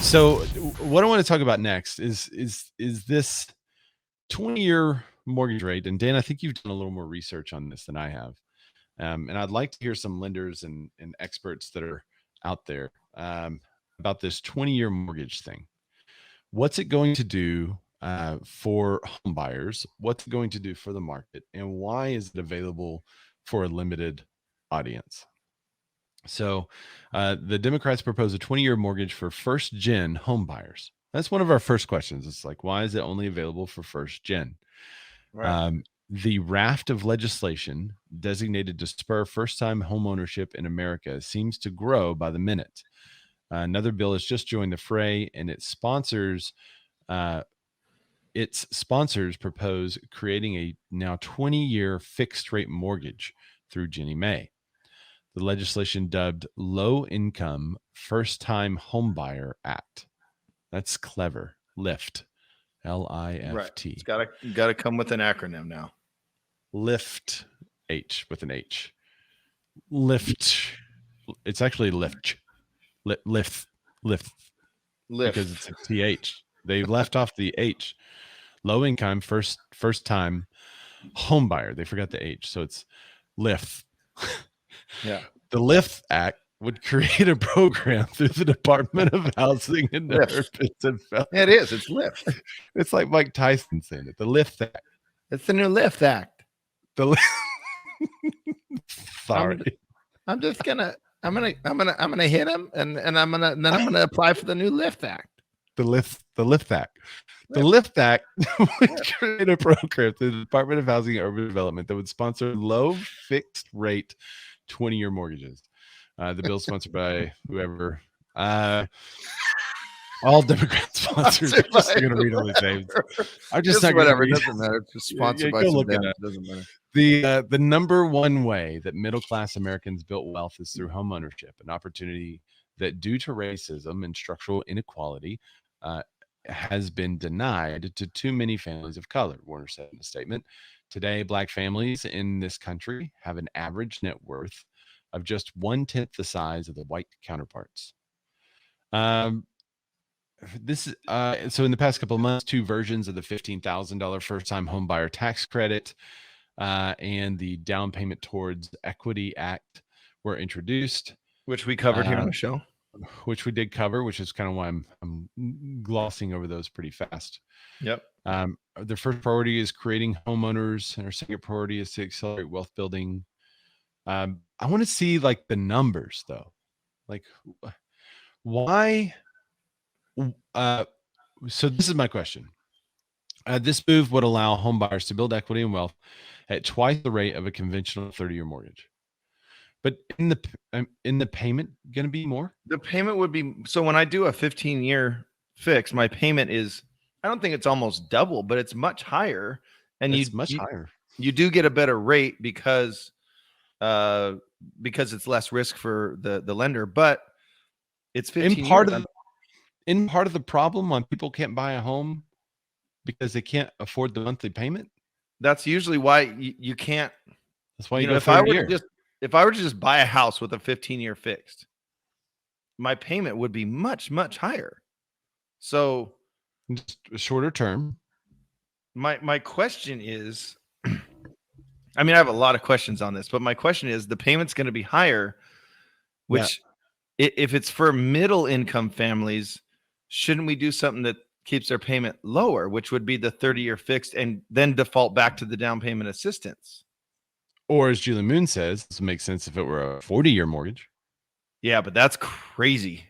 So what I want to talk about next is this 20-year mortgage rate. And Dan, I think you've done a little more research on this than I have. And I'd like to hear some lenders and experts that are out there about this 20-year mortgage thing. What's it going to do for home buyers? What's it going to do for the market? And why is it available for a limited audience? So the Democrats propose a 20-year mortgage for first gen home buyers. That's one of our first questions. It's like, why is it only available for first gen? Right. The raft of legislation designated to spur first time home ownership in America seems to grow by the minute. Another bill has just joined the fray, and its sponsors propose creating a now 20-year fixed rate mortgage through Ginnie Mae. The legislation dubbed Low Income First Time Homebuyer Act. That's clever. LIFT. L-I-F-T. Right. It's gotta come with an acronym now. LIFT H with an H. LIFT. It's actually LIFT. LIFT. Because it's a TH. They left off the H. Low income first time home buyer. They forgot the H. So it's LIFT. Yeah. The LIFT Act would create a program through the Department of Housing and Urban Development. It is. It's LIFT. It's like Mike Tyson saying it. The LIFT Act. It's the new LIFT Act. Sorry. I'm gonna hit him and I'm gonna apply for the new LIFT Act. The LIFT Act. The LIFT Act would create a program through the Department of Housing and Urban Development that would sponsor low fixed rate 20-year mortgages. The bill sponsored by whoever. All Democrat sponsors. I'm just going to read all these names. I'm just not whatever. It doesn't matter. It's just sponsored by some Democrats. It doesn't matter. The number one way that middle class Americans built wealth is through home ownership, an opportunity that, due to racism and structural inequality, has been denied to too many families of color, Warner said in a statement. Today, Black families in this country have an average net worth of just 1/10 the size of the white counterparts. This is so in the past couple of months, two versions of the $15,000 first-time home buyer tax credit and the Down Payment Towards Equity Act were introduced, which we covered here on the show. Which we did cover, which is kind of why I'm glossing over those pretty fast. Yep. Their first priority is creating homeowners, and our second priority is to accelerate wealth building. I want to see like the numbers though. Like why? So this is my question. This move would allow home buyers to build equity and wealth at twice the rate of a conventional 30-year mortgage. But in the payment going to be more? The payment would be, so when I do a 15-year fix, my payment is, I don't think it's almost double, but it's much higher. And it's much higher. You do get a better rate because it's less risk for the lender, but it's 15 years. In part of the problem why people can't buy a home because they can't afford the monthly payment. That's usually why you can't. That's why you go for a year. If I were to just buy a house with a 15-year fixed, my payment would be much, much higher. So just a shorter term. My question is, I mean, I have a lot of questions on this, but my question is, the payment's going to be higher, which if it's for middle income families, shouldn't we do something that keeps their payment lower, which would be the 30-year fixed and then default back to the down payment assistance? Or as Julie Moon says, this would make sense if it were a 40-year mortgage. Yeah, but that's crazy.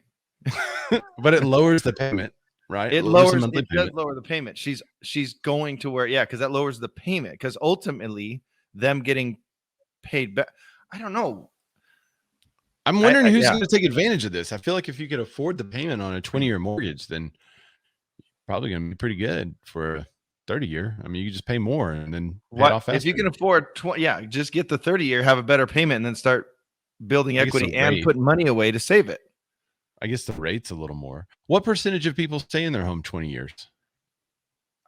But it lowers the payment, right? It does lower the payment. She's going to where, because that lowers the payment, because ultimately them getting paid back. I don't know. I'm wondering who's going to take advantage of this. I feel like if you could afford the payment on a 20-year mortgage, then you're probably going to be pretty good for a 30-year. I mean, you just pay more and then pay it off faster. If you can afford just get the 30-year, have a better payment, and then start building equity and putting money away to save it. I guess the rate's a little more. What percentage of people stay in their home 20 years?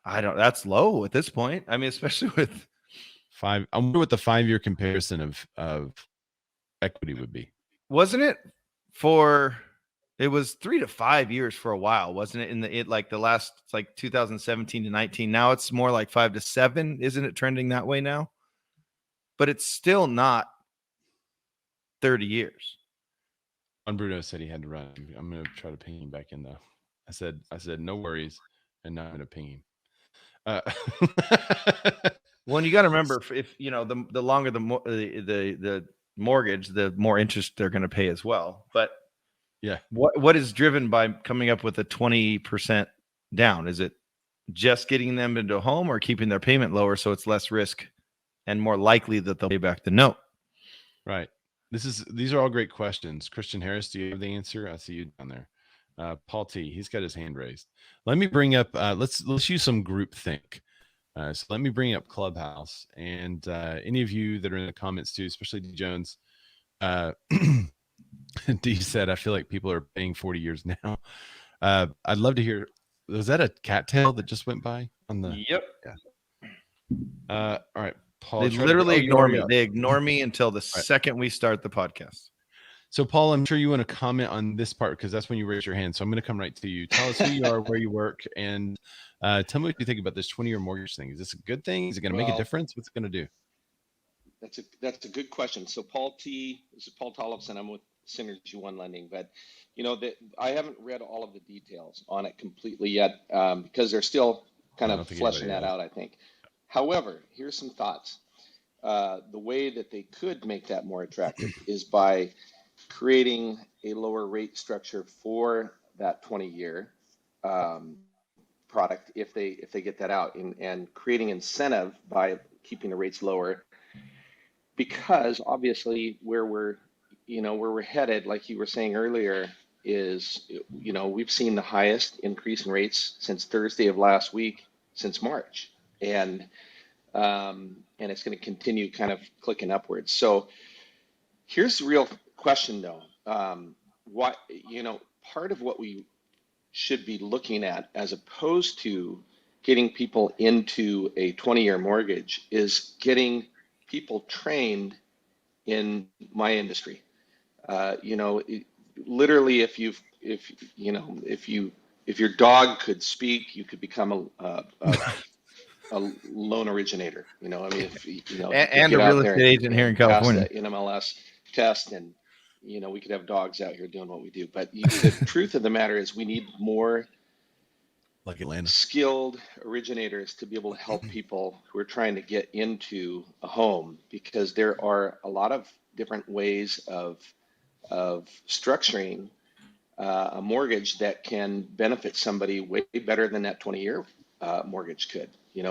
That's low at this point. I mean, especially with I wonder what the 5-year comparison of equity would be. Wasn't it for It was 3 to 5 years for a while, wasn't it? Like the last, like 2017 to 19. Now it's more like 5 to 7. Isn't it trending that way now? But it's still not 30 years. Juan Bruno said he had to run. I'm going to try to ping him back in though. I said no worries, and now I'm going to ping him. Well, and you got to remember, if you know, the longer the mortgage, the more interest they're going to pay as well. But yeah, what is driven by coming up with a 20% down? Is it just getting them into a home, or keeping their payment lower so it's less risk and more likely that they'll pay back the note? Right. These are all great questions. Christian Harris, do you have the answer? I see you down there. Paul T, he's got his hand raised. Let me bring up. Let's use some group think. So let me bring up Clubhouse, and any of you that are in the comments too, especially D Jones. D said, "I feel like people are paying 40 years now." I'd love to hear. Was that a cattail that just went by on the? Yep. Yeah. All right, Paul. They literally ignore me. They ignore me until the second we start the podcast. So, Paul, I'm sure you want to comment on this part because that's when you raise your hand. So I'm going to come right to you. Tell us who you are, where you work, and tell me what you think about this 20-year mortgage thing. Is this a good thing? Is it going to make a difference? What's it going to do? That's a good question. So Paul T, this is Paul Tollefson. I'm with Synergy One Lending, but I haven't read all of the details on it completely yet because they're still kind of fleshing that out, I think. However, here's some thoughts. The way that they could make that more attractive is by creating a lower rate structure for that 20-year product if they get that out, and creating incentive by keeping the rates lower, because obviously where we're headed, like you were saying earlier, is we've seen the highest increase in rates since Thursday of last week, since March, and it's going to continue kind of clicking upwards. So here's the real question though. Part of what we should be looking at, as opposed to getting people into a 20-year mortgage, is getting people trained in my industry. Literally, if your dog could speak, you could become a loan originator. I mean, and a real estate agent here in California. Pass the NMLS test, and we could have dogs out here doing what we do. But the truth of the matter is, we need more like Atlanta skilled originators to be able to help people who are trying to get into a home, because there are a lot of different ways of structuring a mortgage that can benefit somebody way better than that 20-year mortgage could.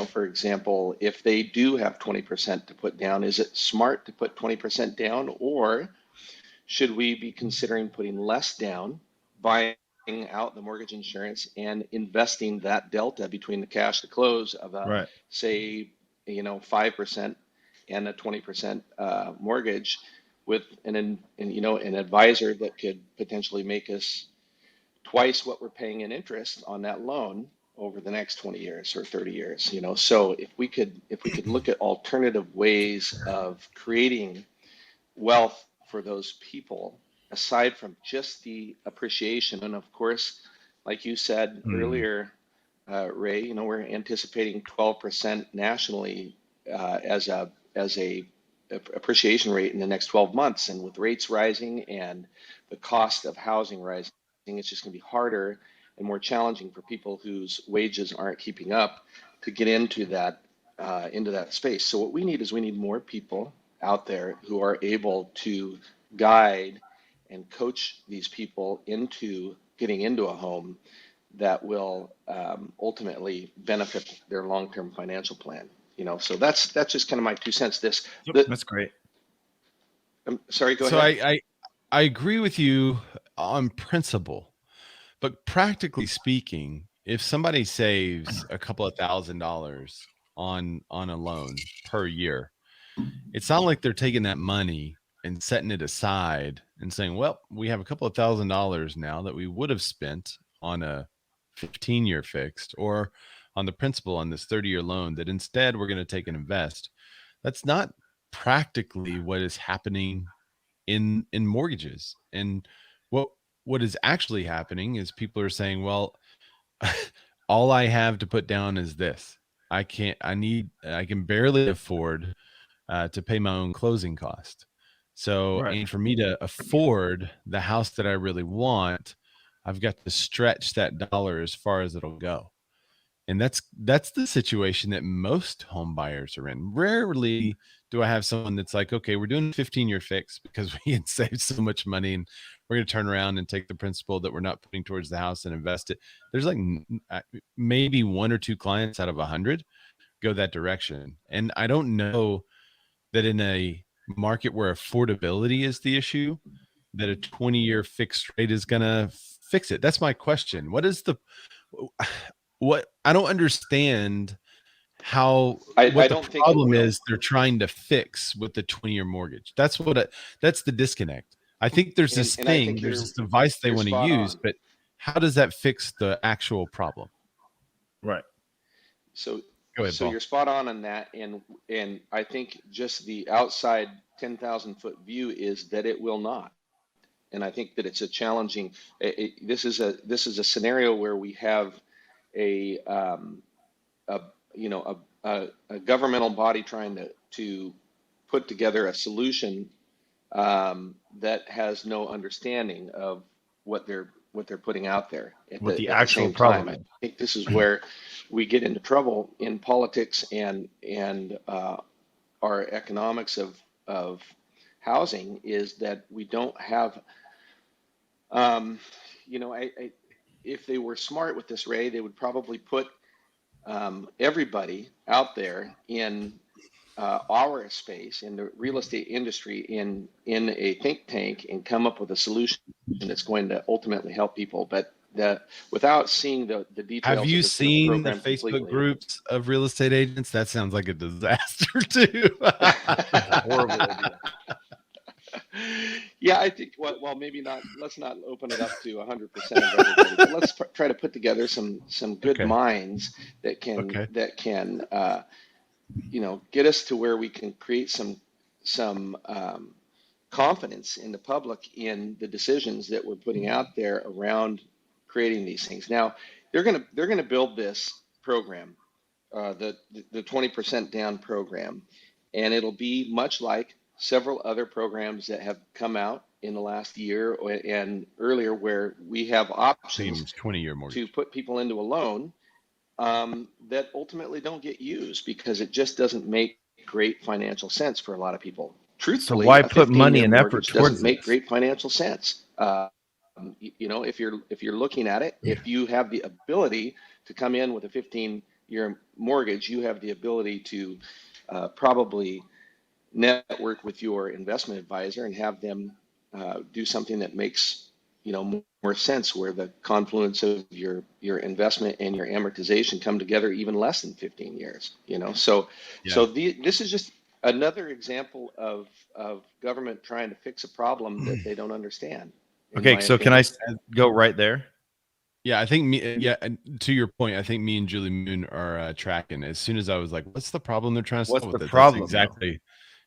For example, if they do have 20% to put down, is it smart to put 20% down, or should we be considering putting less down, buying out the mortgage insurance, and investing that delta between the cash to close of say 5% and a 20% mortgage, with an advisor that could potentially make us twice what we're paying in interest on that loan over the next 20 years or 30 years. So if we could look at alternative ways of creating wealth for those people, aside from just the appreciation. And of course, like you said earlier, Ray, we're anticipating 12% nationally as a appreciation rate in the next 12 months. And with rates rising and the cost of housing rising, it's just going to be harder and more challenging for people whose wages aren't keeping up to get into that space. So what we need more people out there who are able to guide and coach these people into getting into a home that will ultimately benefit their long-term financial plan. So that's just kind of my 2 cents. That's great. I'm sorry, go ahead. So I agree with you on principle, but practically speaking, if somebody saves a couple of $1,000s on a loan per year, it's not like they're taking that money and setting it aside and saying, well, we have a couple of $1,000s now that we would have spent on a 15-year fixed or on the principal on this 30-year loan, that instead we're going to take and invest. That's not practically what is happening in mortgages. And what what is actually happening is people are saying, well, all I have to put down is this. I can barely afford to pay my own closing cost. So, Right. and for me to afford the house that I really want, I've got to stretch that dollar as far as it'll go. And that's the situation that most home buyers are in. Rarely do I have someone that's like, okay, we're doing a 15-year fix because we had saved so much money and we're going to turn around and take the principal that we're not putting towards the house and invest it. There's like maybe 1 or 2 clients out of 100 go that direction. And I don't know that in a market where affordability is the issue, that a 20-year fixed rate is going to fix it. That's my question. What I don't understand how I what the don't think it problem will. is they're trying to fix with the 20-year mortgage. That's that's the disconnect. I think there's this And I think there's you're this device they you're want to spot use, on. but how does that fix the actual problem? Right. So Go ahead, so Paul. you're spot on that, and I think just the outside 10,000-foot view is that it will not. And I think that it's a challenging. This is a scenario where we have a you know a governmental body trying to put together a solution that has no understanding of what they're putting out there What the at actual same problem time. is. I think this is where we get into trouble in politics and our economics of housing, is that we don't have you know, if they were smart with this, Ray, they would probably put everybody out there in our space, in the real estate industry, in a think tank, and come up with a solution that's going to ultimately help people. But without seeing the details Have you of the seen the program Facebook completely. groups of real estate agents? That sounds like a disaster too. That's a horrible idea. Yeah, I think, well, maybe not. Let's not open it up to 100% of everybody, but let's try to put together some good Okay. minds that can you know, get us to where we can create some confidence in the public in the decisions that we're putting out there around creating these things. Now, they're gonna build this program, the 20% down program, and it'll be much like several other programs that have come out in the last year and earlier, where we have options Seems 20-year mortgage. to put people into a loan that ultimately don't get used because it just doesn't make great financial sense for a lot of people. Truthfully, why a put money 15-year and effort mortgage towards doesn't make this? great financial sense. You know, if you're looking at it, if you have the ability to come in with a 15-year mortgage, you have the ability to probably network with your investment advisor and have them do something that makes, you know, more sense, where the confluence of your investment and your amortization come together even less than 15 years, you know. So this is just another example of government trying to fix a problem that they don't understand. Okay, so can I go right there? Yeah, I think and to your point, I think me and Julie Moon are tracking. As soon as I was like, what's the problem they're trying to solve What's with the it? problem, That's exactly.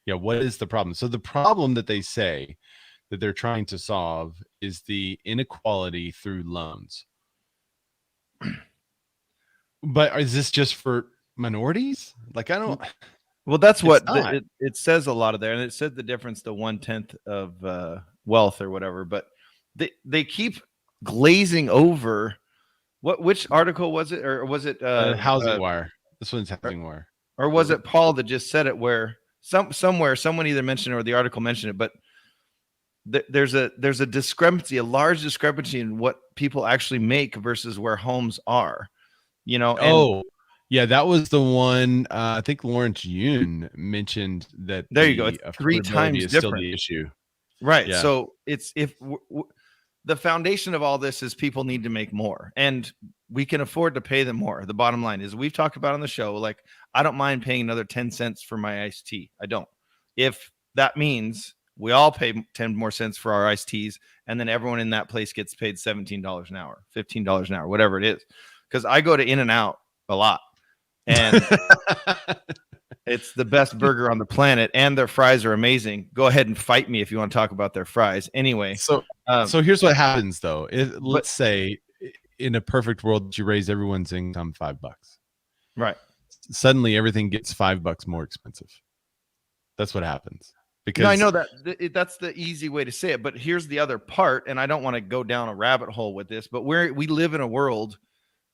Yeah, what is the problem? So the problem that they say that they're trying to solve is the inequality through loans. But is this just for minorities? Like, I don't. Well, that's what not. it says a lot of there, and it said the difference to 1/10 of wealth or whatever. But they keep glazing over which article was it, or was it Housing Wire? This one's Housing Wire. Or was it Paul that just said it, where somewhere someone either mentioned it or the article mentioned it, but there's a discrepancy, a large discrepancy in what people actually make versus where homes are, you know. And yeah, that was the one. I think Lawrence Yun mentioned that. There you go. It's 3 times is different. Still the issue, right? Yeah. So it's the foundation of all this is people need to make more, and we can afford to pay them more. The bottom line is, we've talked about on the show, like, I don't mind paying another 10 cents for my iced tea. I don't. If that means we all pay 10 more cents for our iced teas, and then everyone in that place gets paid $17 an hour, $15 an hour, whatever it is. Because I go to In-N-Out a lot. And It's the best burger on the planet, and their fries are amazing. Go ahead and fight me if you want to talk about their fries. Anyway, So um, so here's what happens though. but Let's say in a perfect world that you raise everyone's income $5. right. Suddenly everything gets $5 more expensive. That's what happens. Because No, I know that that's the easy way to say it, but here's the other part, and I don't want to go down a rabbit hole with this, but we live in a world,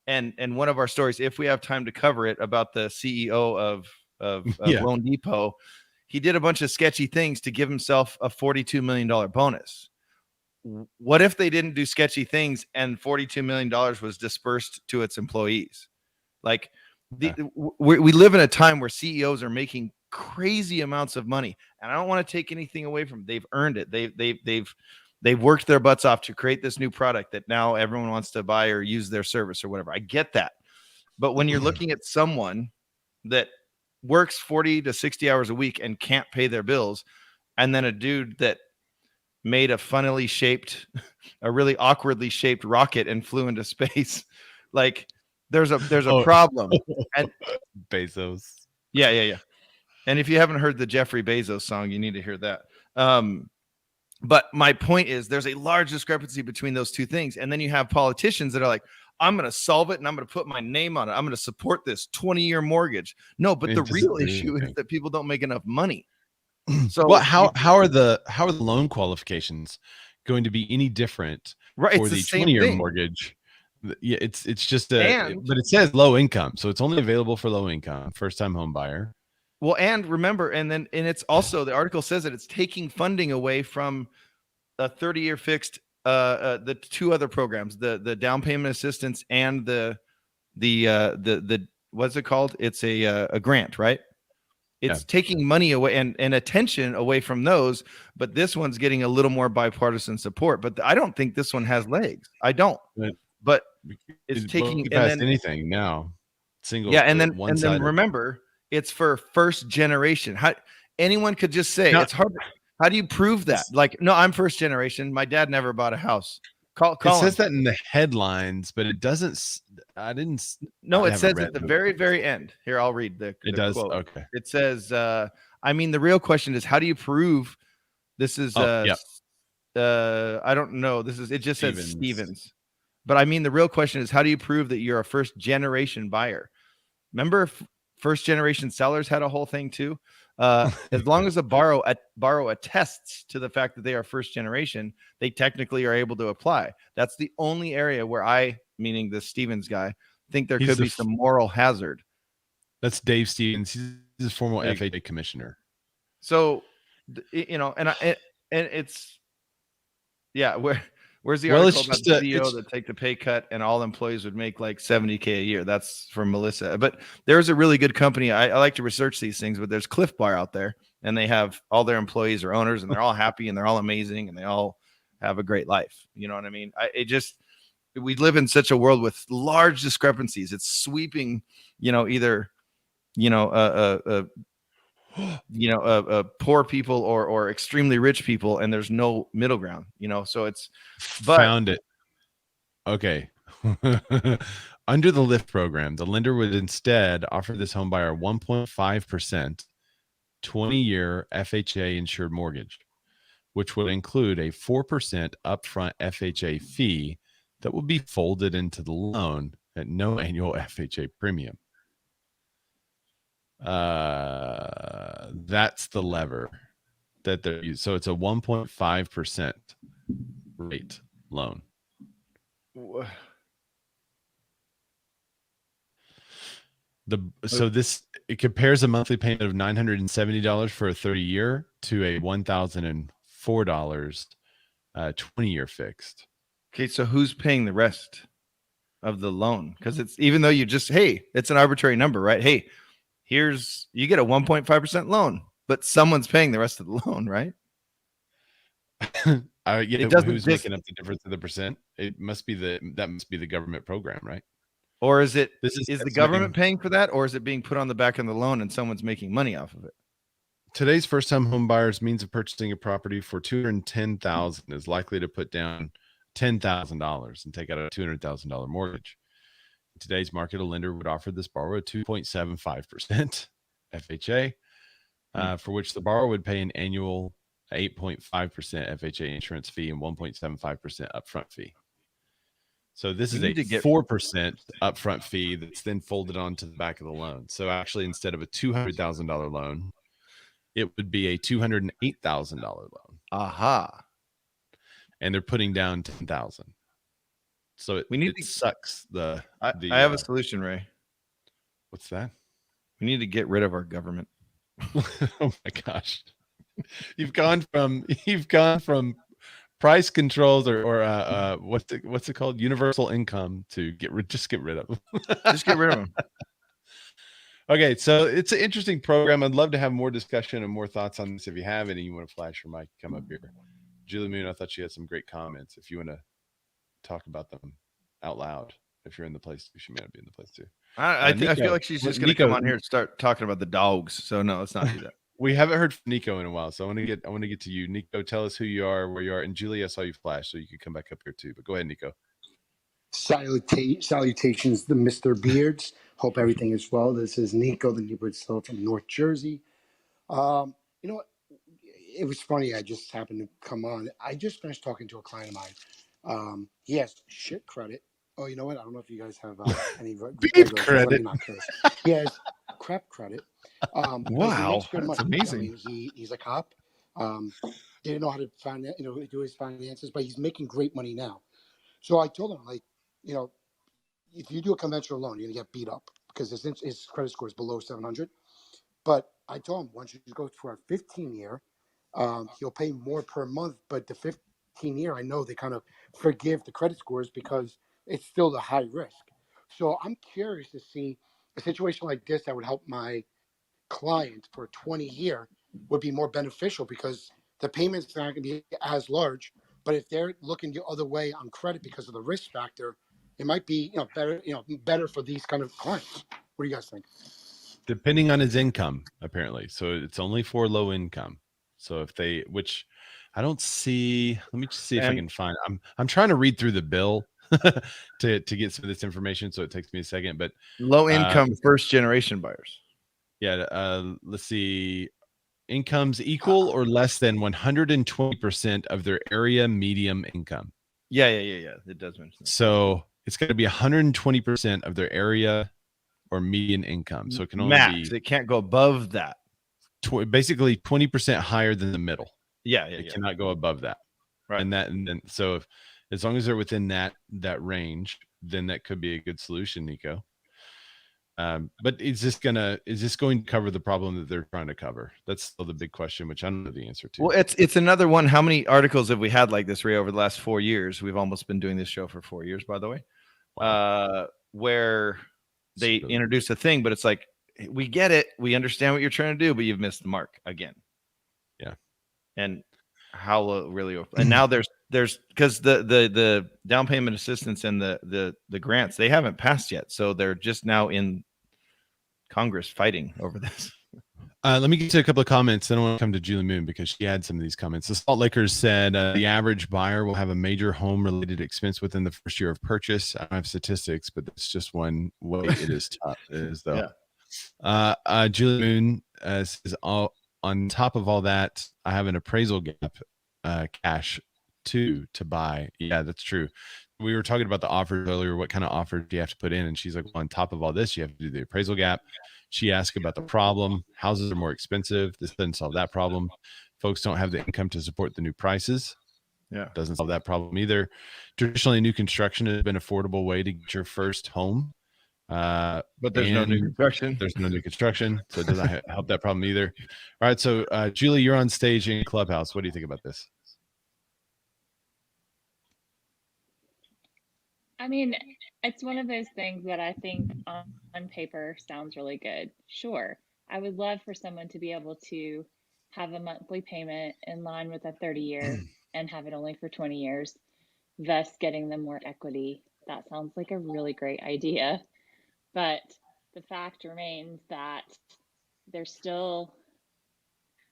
and one of our stories, if we have time to cover it, about the CEO of Yeah. Loan Depot, he did a bunch of sketchy things to give himself a $42 million bonus. What if they didn't do sketchy things and $42 million was dispersed to its employees? Like we live in a time where CEOs are making crazy amounts of money, and I don't want to take anything away from them. They've earned it. They've worked their butts off to create this new product that now everyone wants to buy or use their service or whatever. I get that. But when you're looking at someone that works 40 to 60 hours a week and can't pay their bills, and then a dude that made a funnily shaped, a really awkwardly shaped rocket and flew into space, like there's a problem. And Bezos. yeah. And if you haven't heard the Jeffrey Bezos song, you need to hear that. But my point is, there's a large discrepancy between those two things. And then you have politicians that are like, I'm going to solve it and I'm going to put my name on it. I'm going to support this 20-year mortgage. No, but the real issue is that people don't make enough money. So well, how are the loan qualifications going to be any different right, for it's the 20-year mortgage? Yeah, it's just but it says low income, so it's only available for low income, first time home buyer. Well, and remember, and it's also, the article says that it's taking funding away from a 30-year fixed, the two other programs, the down payment assistance and the what's it called? It's a grant, right? It's taking money away and attention away from those, but this one's getting a little more bipartisan support. But I don't think this one has legs. I don't. But it's taking anything now. Single. Yeah, and then remember, it's for first generation. How anyone could just say it's hard. How do you prove that? Like, no, I'm first generation. My dad never bought a house. Call it says that in the headlines, but it doesn't. I didn't. No, it says at the very, very end. Here, I'll read the does. Quote. Okay. It says, I mean, the real question is, how do you prove this is? I don't know. It just says Stevens. But I mean, the real question is, how do you prove that you're a first generation buyer? Remember, first generation sellers had a whole thing too. As long as a borrower attests to the fact that they are first generation, they technically are able to apply. That's the only area where meaning the Stevens guy, think there could be some moral hazard. That's Dave Stevens. He's a former FHA commissioner. So, and it's where's the article about the CEO that take the pay cut and all employees would make like $70K a year? That's from Melissa. But there's a really good company. I like to research these things, but there's Cliff Bar out there, and they have all their employees are owners, and they're all happy and they're all amazing and they all have a great life. You know what I mean? We live in such a world with large discrepancies. It's sweeping, either, poor people or extremely rich people, and there's no middle ground, so it's found it. Okay. Under the LIFT program, the lender would instead offer this home buyer 1.5% 20-year FHA insured mortgage, which would include a 4% upfront FHA fee that will be folded into the loan at no annual FHA premium. That's the lever that they're using. So it's a 1.5% rate loan. It compares a monthly payment of $970 for a 30-year to a $1,004 20-year fixed. Okay, so who's paying the rest of the loan? Because it's, even though it's an arbitrary number, right? Hey, you get a 1.5% loan, but someone's paying the rest of the loan, right? Who's making up the difference of the percent? That must be the government program, right? Or is the government paying for that, or is it being put on the back of the loan and someone's making money off of it? Today's first-time home buyers' means of purchasing a property for $210,000 is likely to put down $10,000 and take out a $200,000 mortgage. In today's market, a lender would offer this borrower 2.75% FHA, for which the borrower would pay an annual 8.5% FHA insurance fee and 1.75% upfront fee. So this We is a need to get 4% upfront fee that's then folded onto the back of the loan. So actually, instead of a $200,000 loan, it would be a $208,000 loan, aha. and they're putting down $10,000. So it, We need it to- sucks. I have a solution, Ray. What's that? We need to get rid of our government. Oh my gosh, you've gone from price controls or what's it called, universal income, to just get rid of. Just get rid of them. Okay, so it's an interesting program. I'd love to have more discussion and more thoughts on this. If you have any, you want to flash your mic, come up here. Julie Moon, I thought she had some great comments. If you want to talk about them out loud, if you're in the place too, she may not be in the place too. I Nico, feel like she's just going to Nico- come on here and start talking about the dogs. So no, let's not do that. We haven't heard from Nico in a while, so I want to get to you. Nico, tell us who you are, where you are, and Julie, I saw you flash, so you could come back up here too. But go ahead, Nico. Salutations to Mr. Beards. Hope everything is well. This is Nico, the Newbridge Soul from North Jersey. You know what? It was funny. I just happened to come on. I just finished talking to a client of mine. He has shit credit. Oh, you know what? I don't know if you guys have any Beef credit. He has crap credit. But he Wow, makes good that's money. amazing. I mean, he's a cop. Didn't know how to do his finances, but he's making great money now. So I told him, like, if you do a conventional loan, you're gonna get beat up because his credit score is below 700. But I told him, once you go for a 15-year, he'll pay more per month. But the 15-year, I know they kind of forgive the credit scores because it's still the high risk. So I'm curious to see a situation like this that would help my client for a 20-year would be more beneficial because the payments not going to be as large. But if they're looking the other way on credit because of the risk factor, it might be better for these kind of clients. What do you guys think? Depending on his income, apparently. So it's only for low income. So if they, which I don't see, let me just see if I can find. I'm trying to read through the bill to get some of this information, so it takes me a second. But Low income first generation buyers. yeah, let's see. Incomes equal or less than 120% of their area medium income. Yeah. It does mention that. So it's going to be 120% of their area or median income. So it can only Max. It can't go above that. Basically 20% higher than the middle. Yeah. It cannot go above that. Right. And then so as long as they're within that range, then that could be a good solution, Nico. But is this going to cover the problem that they're trying to cover? That's still the big question, which I don't know the answer to. Well, it's another one. How many articles have we had like this, Ray, over the last 4 years? We've almost been doing this show for 4 years, by the way. Wow. Where they introduce a thing, but it's like, we get it, we understand what you're trying to do, but you've missed the mark again. Yeah. And how will it really open? And now there's because the down payment assistance and the grants, they haven't passed yet, so they're just now in Congress fighting over this. Let me get to a couple of comments. Then I want to come to Julie Moon because she had some of these comments. The Salt Lakers said the average buyer will have a major home-related expense within the first year of purchase. I don't have statistics, but that's just one way it is tough. It is though. Yeah. Julie Moon says, on top of all that, I have an appraisal gap cash to buy. Yeah, that's true. We were talking about the offers earlier. What kind of offer do you have to put in? And she's like, well, on top of all this, you have to do the appraisal gap. She asked about the problem. Houses are more expensive. This doesn't solve that problem. Folks don't have the income to support the new prices. Yeah. Doesn't solve that problem either. Traditionally, new construction has been an affordable way to get your first home. But there's no new construction. There's no new construction. So it doesn't help that problem either. All right. So Julie, you're on stage in Clubhouse. What do you think about this? I mean, it's one of those things that I think on paper sounds really good. Sure. I would love for someone to be able to have a monthly payment in line with a 30-year and have it only for 20 years, thus getting them more equity. That sounds like a really great idea. But the fact remains that there's still,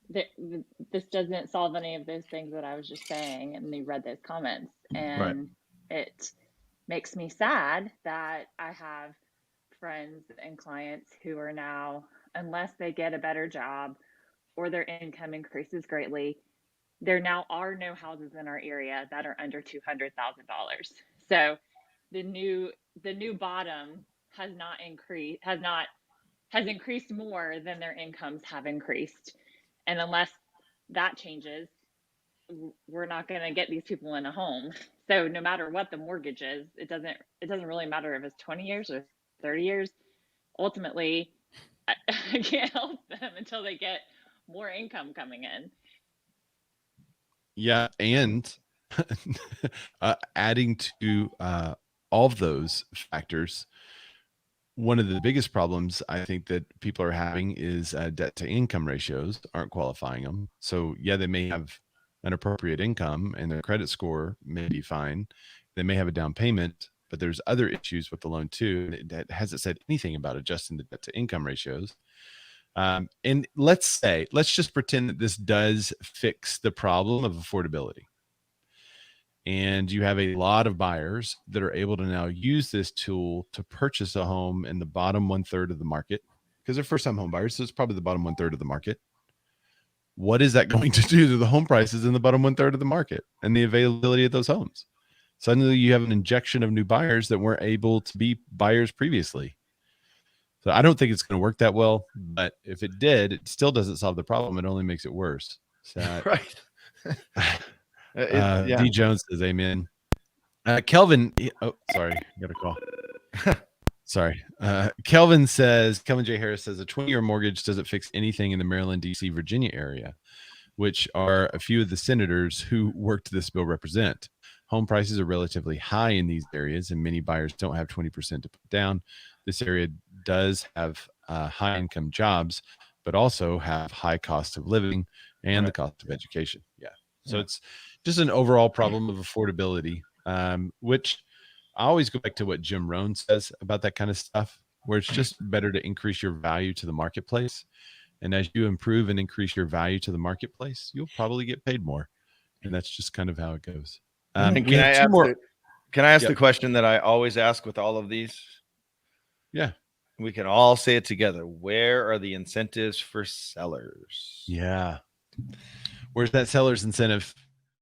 this doesn't solve any of those things that I was just saying. And we read those comments. And it makes me sad that I have friends and clients who are now unless they get a better job or their income increases greatly, there now are no houses in our area that are under $200,000. So the new bottom has not increased, has increased more than their incomes have increased. And unless that changes, we're not going to get these people in a home. So no matter what the mortgage is, it doesn't really matter if it's 20 years or 30 years. Ultimately, I can't help them until they get more income coming in. Yeah, and adding to all of those factors, one of the biggest problems I think that people are having is debt to income ratios aren't qualifying them. So yeah, they may have an appropriate income and their credit score may be fine. They may have a down payment, but there's other issues with the loan too. It hasn't said anything about adjusting the debt to income ratios. And let's just pretend that this does fix the problem of affordability. And you have a lot of buyers that are able to now use this tool to purchase a home in the bottom 1/3 of the market because they're first time home buyers. So it's probably the bottom 1/3 of the market. What is that going to do to the home prices in the bottom 1/3 of the market and the availability of those homes? Suddenly you have an injection of new buyers that weren't able to be buyers previously. So I don't think it's going to work that well, but if it did, it still doesn't solve the problem. It only makes it worse. So, Right. Yeah. D Jones says amen. Kelvin, sorry, I got a call. Sorry. Kelvin J. Harris says a 20-year mortgage doesn't fix anything in the Maryland, DC, Virginia area, which are a few of the senators who worked this bill represent. Home prices are relatively high in these areas, and many buyers don't have 20% to put down. This area does have high income jobs, but also have high cost of living and the cost of education. Yeah. So it's just an overall problem of affordability, which I always go back to what Jim Rohn says about that kind of stuff, where it's just better to increase your value to the marketplace. And as you improve and increase your value to the marketplace, you'll probably get paid more. And that's just kind of how it goes. And can I ask the question that I always ask with all of these? Yeah. We can all say it together. Where are the incentives for sellers? Yeah. Where's that seller's incentive?